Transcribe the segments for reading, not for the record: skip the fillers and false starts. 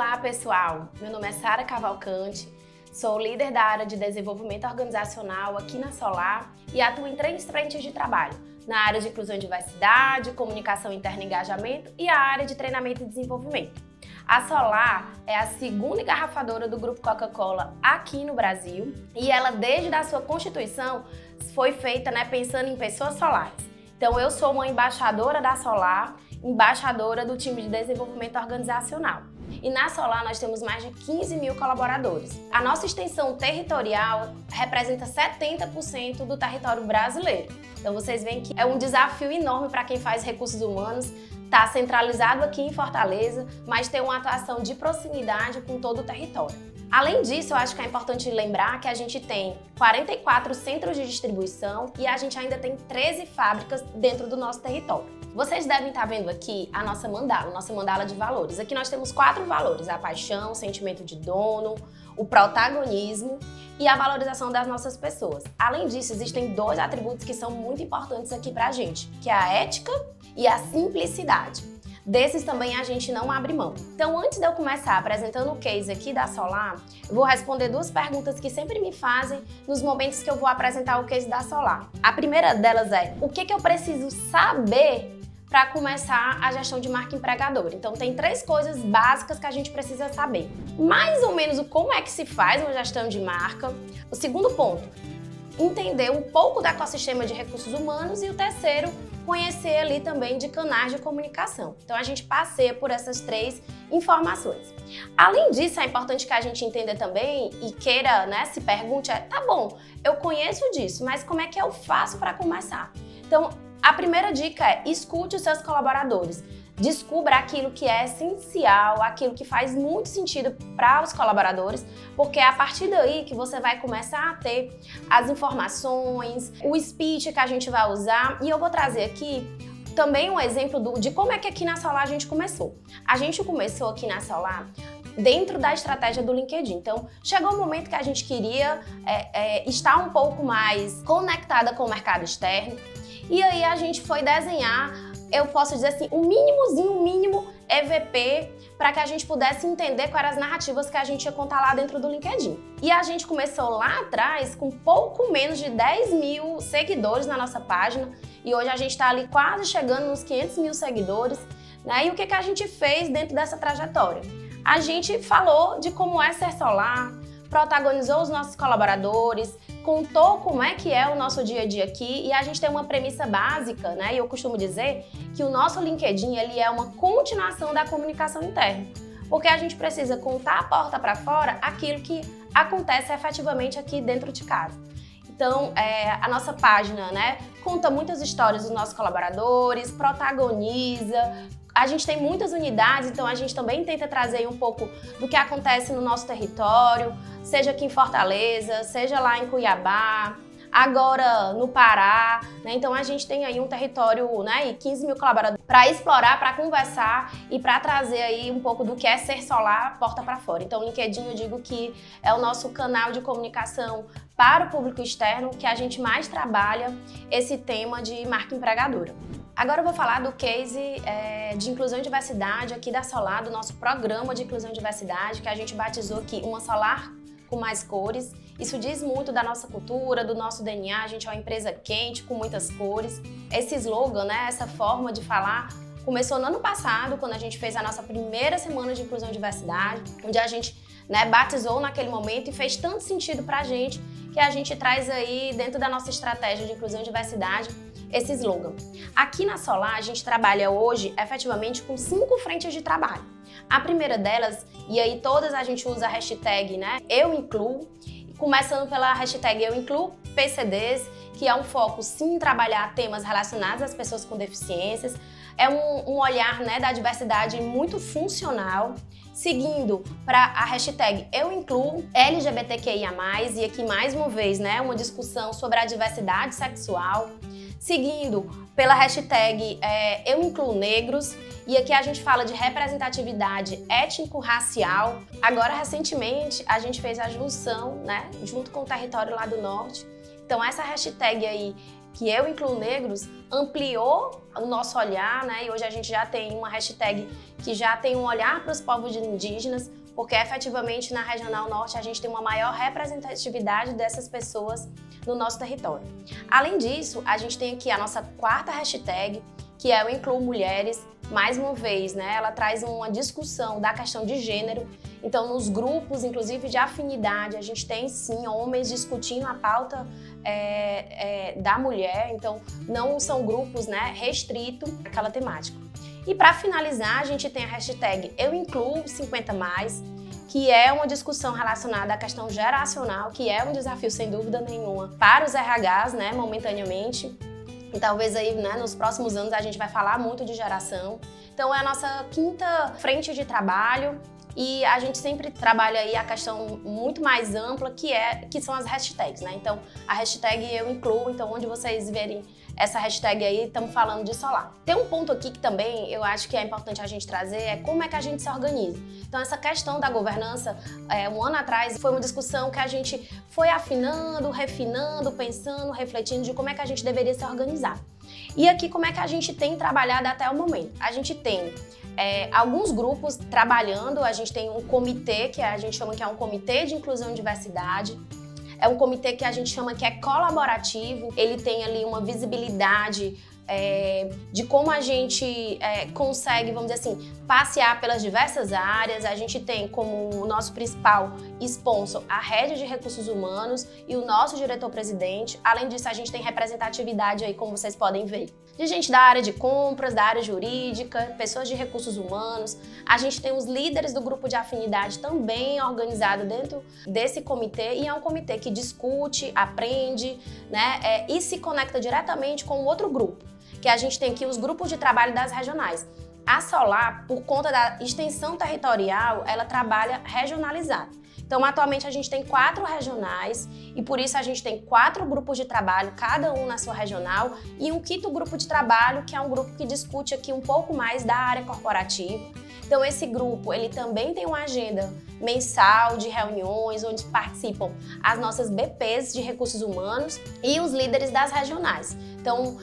Olá, pessoal! Meu nome é Sara Cavalcante, sou líder da área de desenvolvimento organizacional aqui na Solar e atuo em 3 frentes de trabalho, na área de inclusão e diversidade, comunicação interna e engajamento e a área de treinamento e desenvolvimento. A Solar é a segunda engarrafadora do Grupo Coca-Cola aqui no Brasil e ela, desde a sua constituição, foi feita pensando em pessoas solares. Então, eu sou uma embaixadora da Solar, embaixadora do time de desenvolvimento organizacional. E na Solar nós temos mais de 15 mil colaboradores. A nossa extensão territorial representa 70% do território brasileiro. Então vocês veem que é um desafio enorme para quem faz recursos humanos, está centralizado aqui em Fortaleza, mas tem uma atuação de proximidade com todo o território. Além disso, eu acho que é importante lembrar que a gente tem 44 centros de distribuição e a gente ainda tem 13 fábricas dentro do nosso território. Vocês devem estar vendo aqui a nossa mandala de valores. Aqui nós temos 4 valores: a paixão, o sentimento de dono, o protagonismo e a valorização das nossas pessoas. Além disso, existem 2 atributos que são muito importantes aqui pra gente, que é a ética e a simplicidade. Desses também a gente não abre mão. Então, antes de eu começar apresentando o case aqui da Solar, eu vou responder 2 perguntas que sempre me fazem nos momentos que eu vou apresentar o case da Solar. A primeira delas é: o que eu preciso saber para começar a gestão de marca empregadora? Então, tem 3 coisas básicas que a gente precisa saber. Mais ou menos como é que se faz uma gestão de marca. O segundo ponto, entender um pouco do ecossistema de recursos humanos. E o terceiro, conhecer ali também de canais de comunicação. Então a gente passeia por essas 3 informações. Além disso, é importante que a gente entenda também e queira, se pergunte, tá bom, eu conheço disso, mas como é que eu faço para começar? Então, a primeira dica é: escute os seus colaboradores. Descubra aquilo que é essencial, aquilo que faz muito sentido para os colaboradores, porque é a partir daí que você vai começar a ter as informações, o speech que a gente vai usar. E eu vou trazer aqui também um exemplo de como é que aqui na Solar a gente começou. A gente começou aqui na Solar dentro da estratégia do LinkedIn. Então, chegou o momento que a gente queria estar um pouco mais conectada com o mercado externo, e aí a gente foi desenhar, eu posso dizer assim, o mínimo EVP para que a gente pudesse entender quais eram as narrativas que a gente ia contar lá dentro do LinkedIn. E a gente começou lá atrás com pouco menos de 10 mil seguidores na nossa página e hoje a gente está ali quase chegando nos 500 mil seguidores, E o que a gente fez dentro dessa trajetória? A gente falou de como é ser Solar, protagonizou os nossos colaboradores, contou como é que é o nosso dia a dia aqui, e a gente tem uma premissa básica, E eu costumo dizer que o nosso LinkedIn ele é uma continuação da comunicação interna, porque a gente precisa contar a porta para fora aquilo que acontece efetivamente aqui dentro de casa. Então, a nossa página, conta muitas histórias dos nossos colaboradores, protagoniza. A gente tem muitas unidades, então a gente também tenta trazer um pouco do que acontece no nosso território, seja aqui em Fortaleza, seja lá em Cuiabá, agora no Pará, Então a gente tem aí um território, e 15 mil colaboradores para explorar, para conversar e para trazer aí um pouco do que é ser Solar porta para fora. Então o LinkedIn, eu digo que é o nosso canal de comunicação para o público externo que a gente mais trabalha esse tema de marca empregadora. Agora eu vou falar do case de inclusão e diversidade aqui da Solar, do nosso programa de inclusão e diversidade, que a gente batizou aqui Uma Solar com Mais Cores. Isso diz muito da nossa cultura, do nosso DNA, a gente é uma empresa quente, com muitas cores. Esse slogan, essa forma de falar, começou no ano passado, quando a gente fez a nossa primeira semana de inclusão e diversidade, onde a gente batizou naquele momento e fez tanto sentido pra gente, que a gente traz aí dentro da nossa estratégia de inclusão e diversidade esse slogan. Aqui na Solar, a gente trabalha hoje, efetivamente, com 5 frentes de trabalho. A primeira delas, e aí todas a gente usa a hashtag, Eu Incluo, começando pela hashtag Eu Incluo PCDs, que é um foco, sim, em trabalhar temas relacionados às pessoas com deficiências. É um olhar, da diversidade muito funcional, seguindo para a hashtag Eu Incluo LGBTQIA+, e aqui mais uma vez, uma discussão sobre a diversidade sexual, seguindo pela hashtag Eu Incluo Negros, e aqui a gente fala de representatividade étnico-racial. Agora, recentemente, a gente fez a junção, junto com o território lá do Norte. Então, essa hashtag aí, que eu incluo negros, ampliou o nosso olhar, né? E hoje a gente já tem uma hashtag que já tem um olhar para os povos indígenas, porque efetivamente na Regional Norte a gente tem uma maior representatividade dessas pessoas no nosso território. Além disso, a gente tem aqui a nossa quarta hashtag, que é o Incluo Mulheres. Mais uma vez, né, ela traz uma discussão da questão de gênero. Então, nos grupos, inclusive de afinidade, a gente tem sim homens discutindo a pauta da mulher. Então, não são grupos, né, restritos àquela temática. E para finalizar, a gente tem a hashtag Eu Incluo 50+, que é uma discussão relacionada à questão geracional, que é um desafio, sem dúvida nenhuma, para os RHs, né, momentaneamente. E talvez aí, né, nos próximos anos a gente vai falar muito de geração. Então é a nossa quinta frente de trabalho e a gente sempre trabalha aí a questão muito mais ampla que são as hashtags, né? Então a hashtag Eu Incluo, então onde vocês verem essa hashtag aí, estamos falando de solar. Tem um ponto aqui que também eu acho que é importante a gente trazer, é como é que a gente se organiza. Então essa questão da governança, um ano atrás, foi uma discussão que a gente foi afinando, refinando, pensando, refletindo de como é que a gente deveria se organizar. E aqui como é que a gente tem trabalhado até o momento. A gente tem alguns grupos trabalhando, a gente tem um comitê, que a gente chama que é um comitê de inclusão e diversidade. É um comitê que a gente chama que é colaborativo, ele tem ali uma visibilidade de como a gente consegue, vamos dizer assim, passear pelas diversas áreas. A gente tem como o nosso principal sponsor a Rede de Recursos Humanos e o nosso diretor-presidente. Além disso, a gente tem representatividade aí, como vocês podem ver, de gente da área de compras, da área jurídica, pessoas de recursos humanos. A gente tem os líderes do grupo de afinidade também organizado dentro desse comitê, e é um comitê que discute, aprende, né, e se conecta diretamente com outro grupo, que a gente tem aqui os grupos de trabalho das regionais. A Solar, por conta da extensão territorial, ela trabalha regionalizada. Então, atualmente a gente tem 4 regionais e por isso a gente tem 4 grupos de trabalho, cada um na sua regional, e um quinto grupo de trabalho, que é um grupo que discute aqui um pouco mais da área corporativa. Então, esse grupo, ele também tem uma agenda mensal de reuniões, onde participam as nossas BPs de recursos humanos e os líderes das regionais. Então,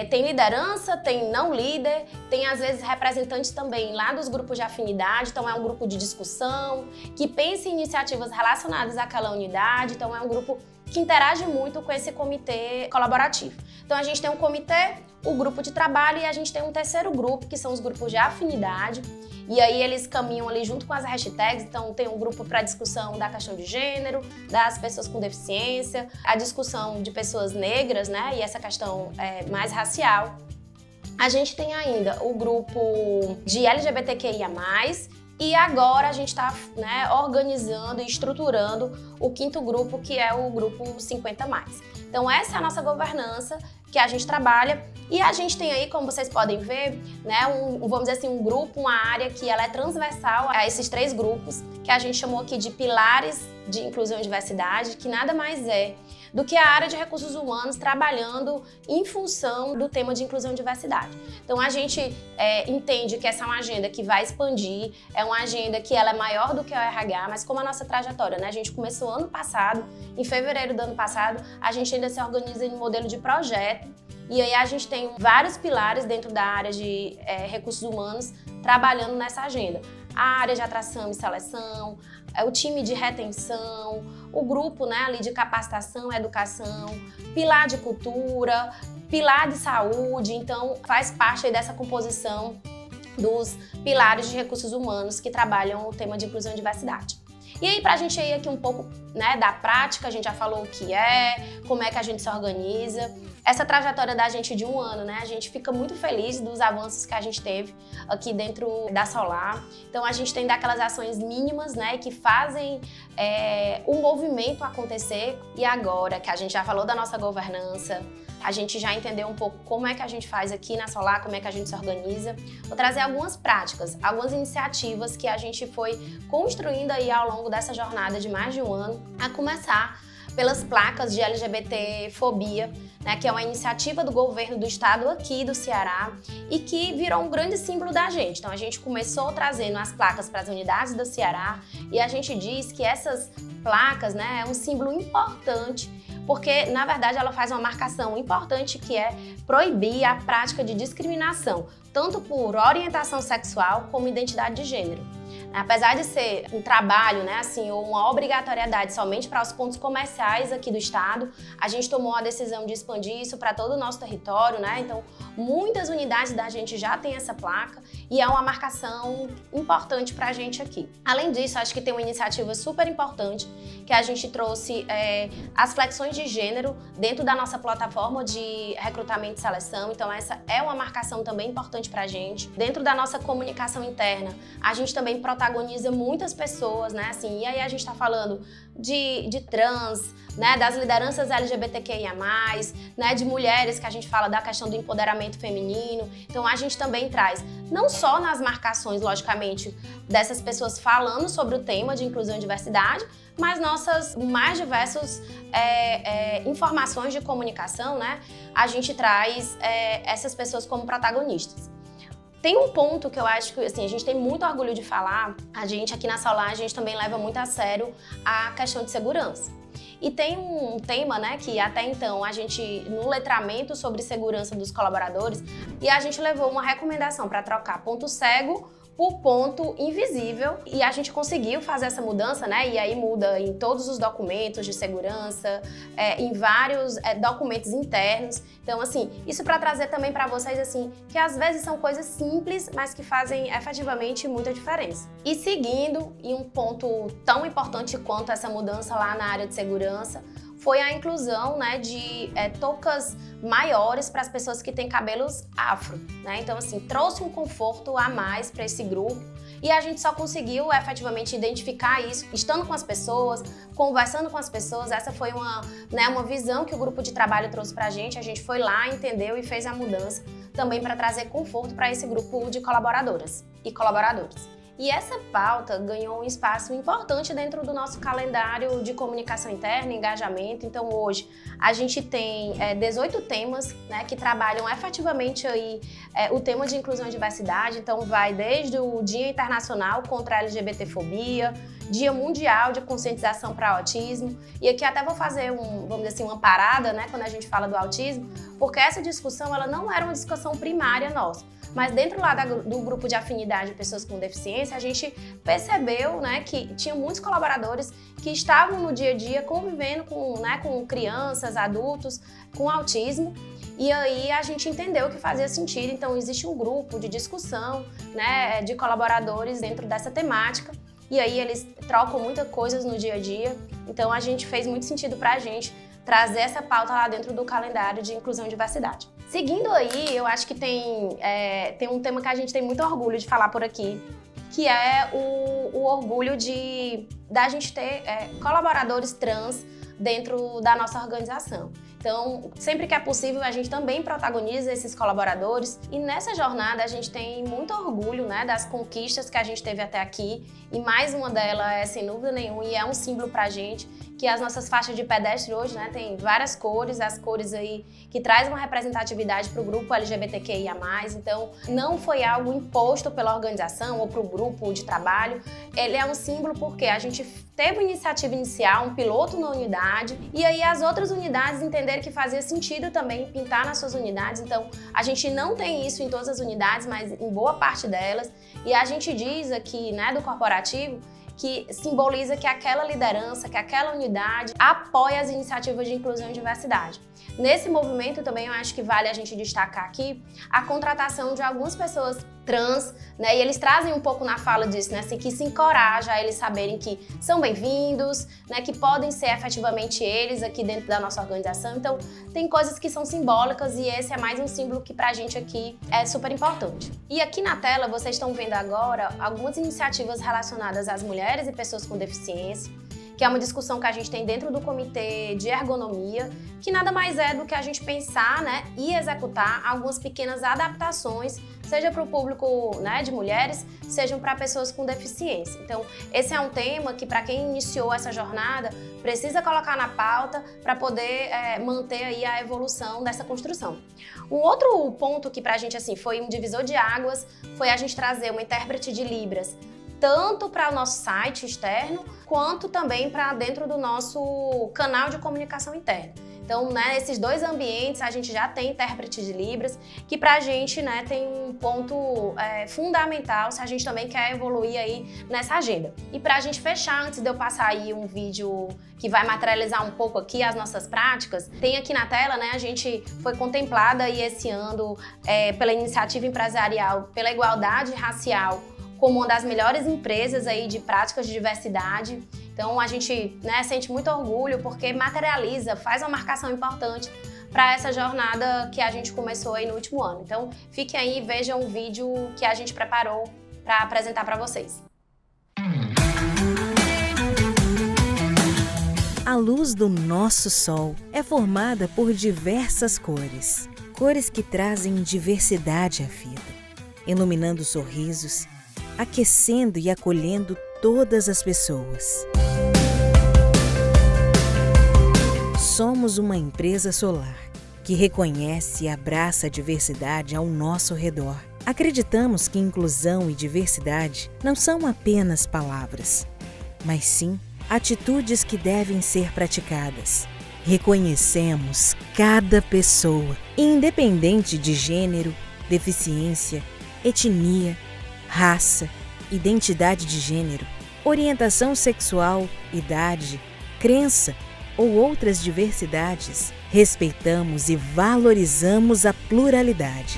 tem liderança, tem não líder, tem às vezes representantes também lá dos grupos de afinidade. Então, é um grupo de discussão, que pensa em iniciativas relacionadas àquela unidade. Então, é um grupo que interage muito com esse comitê colaborativo. Então, a gente tem um comitê, o grupo de trabalho, e a gente tem um terceiro grupo, que são os grupos de afinidade. E aí eles caminham ali junto com as hashtags. Então tem um grupo para discussão da questão de gênero, das pessoas com deficiência, a discussão de pessoas negras, né, e essa questão mais racial. A gente tem ainda o grupo de LGBTQIA+, e agora a gente está, né, organizando e estruturando o quinto grupo, que é o grupo 50+. Então essa é a nossa governança que a gente trabalha, e a gente tem aí, como vocês podem ver, né, vamos dizer assim, um grupo, uma área que ela é transversal a esses 3 grupos, que a gente chamou aqui de pilares de inclusão e diversidade, que nada mais é do que a área de recursos humanos trabalhando em função do tema de inclusão e diversidade. Então a gente entende que essa é uma agenda que vai expandir, é uma agenda que ela é maior do que o RH, mas como a nossa trajetória, né, a gente começou ano passado, em fevereiro do ano passado, a gente ainda se organiza em modelo de projeto, e aí a gente tem vários pilares dentro da área de recursos humanos trabalhando nessa agenda. A área de atração e seleção, o time de retenção, o grupo, né, ali de capacitação e educação, pilar de cultura, pilar de saúde. Então faz parte aí dessa composição dos pilares de recursos humanos que trabalham o tema de inclusão e diversidade. E aí, pra gente ir aqui um pouco, né, da prática, a gente já falou o que é, como é que a gente se organiza. Essa trajetória da gente de um ano, né, a gente fica muito feliz dos avanços que a gente teve aqui dentro da Solar. Então, a gente tem daquelas ações mínimas, né, que fazem o movimento acontecer. E agora que a gente já falou da nossa governança, a gente já entendeu um pouco como é que a gente faz aqui na Solar, como é que a gente se organiza. Vou trazer algumas práticas, algumas iniciativas que a gente foi construindo aí ao longo dessa jornada de mais de um ano, a começar pelas placas de LGBTfobia, né, que é uma iniciativa do governo do estado aqui do Ceará e que virou um grande símbolo da gente. Então a gente começou trazendo as placas para as unidades do Ceará e a gente diz que essas placas, né, é um símbolo importante porque, na verdade, ela faz uma marcação importante que é proibir a prática de discriminação, tanto por orientação sexual como identidade de gênero. Apesar de ser um trabalho, né, assim, ou uma obrigatoriedade somente para os pontos comerciais aqui do estado, a gente tomou a decisão de expandir isso para todo o nosso território, né? Então, muitas unidades da gente já tem essa placa e é uma marcação importante para a gente aqui. Além disso, acho que tem uma iniciativa super importante que a gente trouxe as flexões de gênero dentro da nossa plataforma de recrutamento e seleção. Então, essa é uma marcação também importante para a gente. Dentro da nossa comunicação interna, a gente também protagoniza muitas pessoas, né? Assim, e aí a gente está falando de trans, né? Das lideranças LGBTQIA+, né? De mulheres, que a gente fala da questão do empoderamento feminino. Então a gente também traz, não só nas marcações, logicamente, dessas pessoas falando sobre o tema de inclusão e diversidade, mas nossas mais diversas informações de comunicação, né? A gente traz essas pessoas como protagonistas. Tem um ponto que eu acho que assim, a gente tem muito orgulho de falar, a gente aqui na Solar, a gente também leva muito a sério a questão de segurança. E tem um tema, né, que até então a gente, no letramento sobre segurança dos colaboradores, e a gente levou uma recomendação para trocar ponto cego por ponto invisível, e a gente conseguiu fazer essa mudança, né? E aí muda em todos os documentos de segurança, em vários documentos internos. Então, assim, isso para trazer também para vocês, assim, que às vezes são coisas simples, mas que fazem efetivamente muita diferença. E seguindo, e um ponto tão importante quanto essa mudança lá na área de segurança, foi a inclusão, né, de toucas maiores para as pessoas que têm cabelos afro, né? Então, assim, trouxe um conforto a mais para esse grupo e a gente só conseguiu efetivamente identificar isso estando com as pessoas, conversando com as pessoas. Essa foi uma visão que o grupo de trabalho trouxe para a gente foi lá, entendeu e fez a mudança também para trazer conforto para esse grupo de colaboradoras e colaboradores. E essa pauta ganhou um espaço importante dentro do nosso calendário de comunicação interna, engajamento. Então hoje a gente tem 18 temas, né, que trabalham efetivamente aí, o tema de inclusão e diversidade. Então vai desde o Dia Internacional contra a LGBTfobia, Dia Mundial de Conscientização para Autismo. E aqui até vou fazer vamos dizer assim, uma parada, né, quando a gente fala do autismo, porque essa discussão ela não era uma discussão primária nossa. Mas dentro lá do grupo de afinidade de pessoas com deficiência, a gente percebeu, né, que tinha muitos colaboradores que estavam no dia a dia convivendo com crianças, adultos, com autismo. E aí a gente entendeu que fazia sentido. Então existe um grupo de discussão, né, de colaboradores dentro dessa temática. E aí eles trocam muitas coisas no dia a dia. Então a gente fez muito sentido pra gente trazer essa pauta lá dentro do calendário de inclusão e diversidade. Seguindo aí, eu acho que tem um tema que a gente tem muito orgulho de falar por aqui, que é o orgulho da gente ter colaboradores trans dentro da nossa organização. Então, sempre que é possível, a gente também protagoniza esses colaboradores e nessa jornada a gente tem muito orgulho, né, das conquistas que a gente teve até aqui e mais uma delas é, sem dúvida nenhuma, e é um símbolo pra gente, que as nossas faixas de pedestre hoje, né, tem várias cores, as cores aí que traz uma representatividade para o grupo LGBTQIA+, então não foi algo imposto pela organização ou para o grupo de trabalho, ele é um símbolo porque a gente teve uma iniciativa inicial, um piloto na unidade, e aí as outras unidades entenderam que fazia sentido também pintar nas suas unidades, então a gente não tem isso em todas as unidades, mas em boa parte delas, e a gente diz aqui, né, do corporativo, que simboliza que aquela liderança, que aquela unidade apoia as iniciativas de inclusão e diversidade. Nesse movimento também eu acho que vale a gente destacar aqui a contratação de algumas pessoas trans, né? E eles trazem um pouco na fala disso, né? Assim, que se encoraja a eles saberem que são bem-vindos, né? Que podem ser efetivamente eles aqui dentro da nossa organização. Então, tem coisas que são simbólicas e esse é mais um símbolo que pra gente aqui é super importante. E aqui na tela vocês estão vendo agora algumas iniciativas relacionadas às mulheres e pessoas com deficiência, que é uma discussão que a gente tem dentro do comitê de ergonomia, que nada mais é do que a gente pensar, né, e executar algumas pequenas adaptações, seja para o público, né, de mulheres, sejam para pessoas com deficiência. Então, esse é um tema que, para quem iniciou essa jornada, precisa colocar na pauta para poder manter aí a evolução dessa construção. Um outro ponto que para a gente assim, foi um divisor de águas foi a gente trazer uma intérprete de Libras tanto para o nosso site externo, quanto também para dentro do nosso canal de comunicação interna. Então, né, nesses dois ambientes, a gente já tem intérprete de Libras, que pra gente, né, tem um ponto fundamental se a gente também quer evoluir aí nessa agenda. E pra gente fechar, antes de eu passar aí um vídeo que vai materializar um pouco aqui as nossas práticas, tem aqui na tela, né, a gente foi contemplada aí esse ano pela Iniciativa Empresarial pela Igualdade Racial como uma das melhores empresas aí de práticas de diversidade. Então a gente, né, sente muito orgulho porque materializa, faz uma marcação importante para essa jornada que a gente começou aí no último ano. Então fiquem aí e vejam um vídeo que a gente preparou para apresentar para vocês. A luz do nosso sol é formada por diversas cores. Cores que trazem diversidade à vida, iluminando sorrisos, aquecendo e acolhendo todas as pessoas. Somos uma empresa solar que reconhece e abraça a diversidade ao nosso redor. Acreditamos que inclusão e diversidade não são apenas palavras, mas sim atitudes que devem ser praticadas. Reconhecemos cada pessoa, independente de gênero, deficiência, etnia, raça, identidade de gênero, orientação sexual, idade, crença ou outras diversidades. Respeitamos e valorizamos a pluralidade.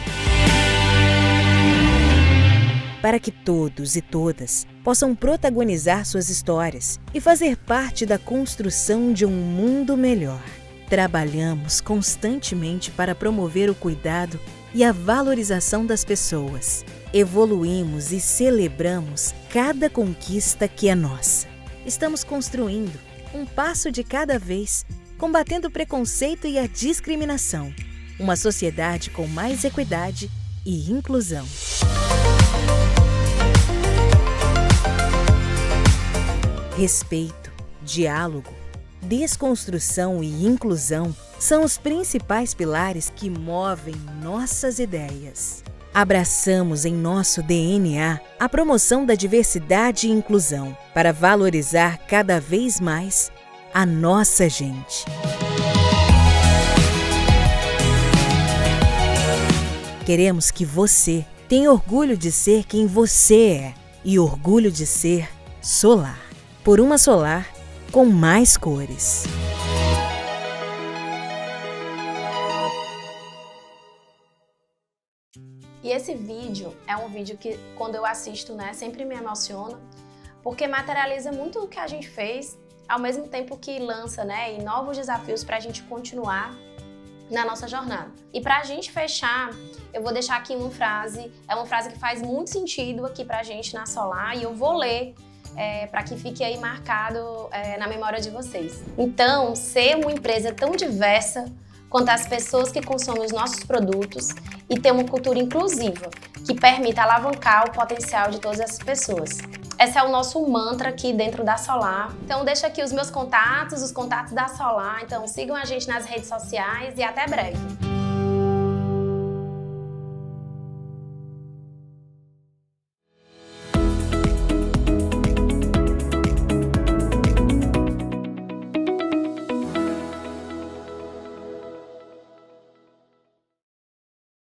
Para que todos e todas possam protagonizar suas histórias e fazer parte da construção de um mundo melhor. Trabalhamos constantemente para promover o cuidado e a valorização das pessoas. Evoluímos e celebramos cada conquista que é nossa. Estamos construindo, um passo de cada vez, combatendo o preconceito e a discriminação. Uma sociedade com mais equidade e inclusão. Respeito, diálogo, desconstrução e inclusão são os principais pilares que movem nossas ideias. Abraçamos em nosso DNA a promoção da diversidade e inclusão para valorizar cada vez mais a nossa gente. Queremos que você tenha orgulho de ser quem você é e orgulho de ser solar. Por uma solar com mais cores. E esse vídeo é um vídeo que, quando eu assisto, né, sempre me emociona, porque materializa muito o que a gente fez, ao mesmo tempo que lança, né, novos desafios para a gente continuar na nossa jornada. E para a gente fechar, eu vou deixar aqui uma frase, é uma frase que faz muito sentido aqui para a gente na Solar, e eu vou ler para que fique aí marcado na memória de vocês. Então, ser uma empresa tão diversa quanto as pessoas que consomem os nossos produtos e ter uma cultura inclusiva, que permita alavancar o potencial de todas essas pessoas. Esse é o nosso mantra aqui dentro da Solar. Então deixa aqui os meus contatos, os contatos da Solar. Então sigam a gente nas redes sociais e até breve.